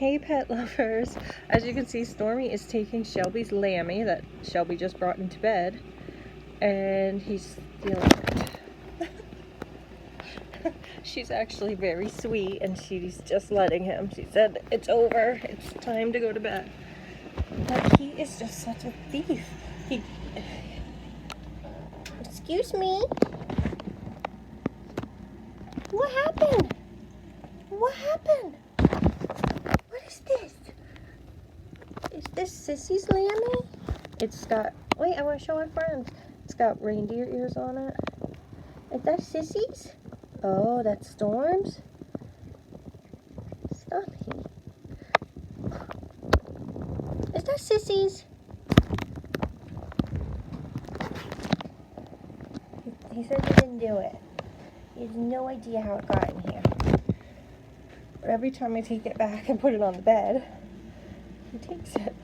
Hey pet lovers, as you can see, Stormy is taking Shelby's Lammy that Shelby just brought into bed, and he's stealing it. She's actually very sweet, and she's just letting him. She said, "It's over, it's time to go to bed." But he is just such a thief. Excuse me? What happened? What happened? What is this? Is this Sissy's Lammy? It's got, wait, I want to show my friends. It's got reindeer ears on it. Is that Sissy's? Oh, that's Storm's? Stormy. Is that Sissy's? He said he didn't do it. He has no idea how it got in here. But every time I take it back and put it on the bed, he takes it.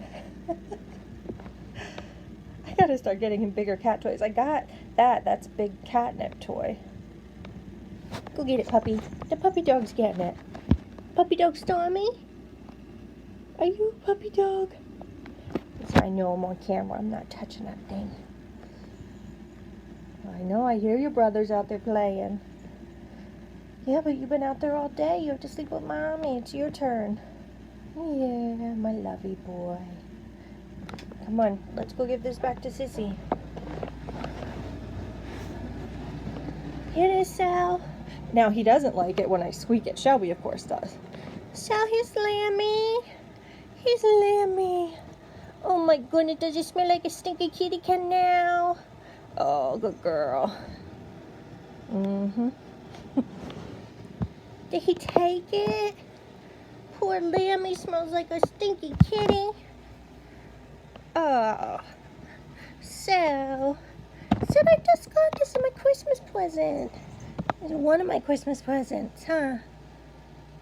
I gotta start getting him bigger cat toys. I got that. That's a big catnip toy. Go get it, puppy. The puppy dog's getting it. Puppy dog Stormy? Are you a puppy dog? So I know I'm on camera. I'm not touching that thing. I know. I hear your brothers out there playing. Yeah, but you've been out there all day. You have to sleep with Mommy. It's your turn. Yeah, my lovey boy. Come on, let's go give this back to Sissy. Here it is, Sal. Now, he doesn't like it when I squeak it. Shelby, of course, does. Sal, here's Lammy. Here's Lammy. Oh my goodness, does it smell like a stinky kitty cat now? Oh, good girl. Mm-hmm. Did he take it? Poor Lammy smells like a stinky kitty. Oh. So I just got this in my Christmas present. It's one of my Christmas presents, huh?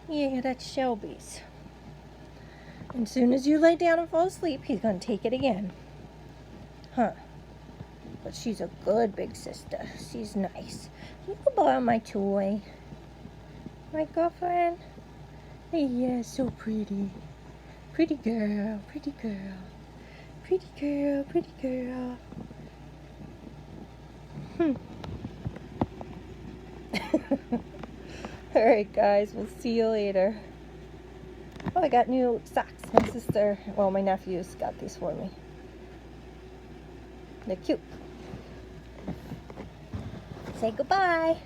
Yeah, that's Shelby's. And as soon as you lay down and fall asleep, he's gonna take it again. Huh. But she's a good big sister. She's nice. You can borrow my toy. My girlfriend? Yeah, so pretty. Pretty girl, pretty girl. Pretty girl, pretty girl. Alright guys, we'll see you later. Oh, I got new socks. My sister, well, my nephews got these for me. They're cute. Say goodbye.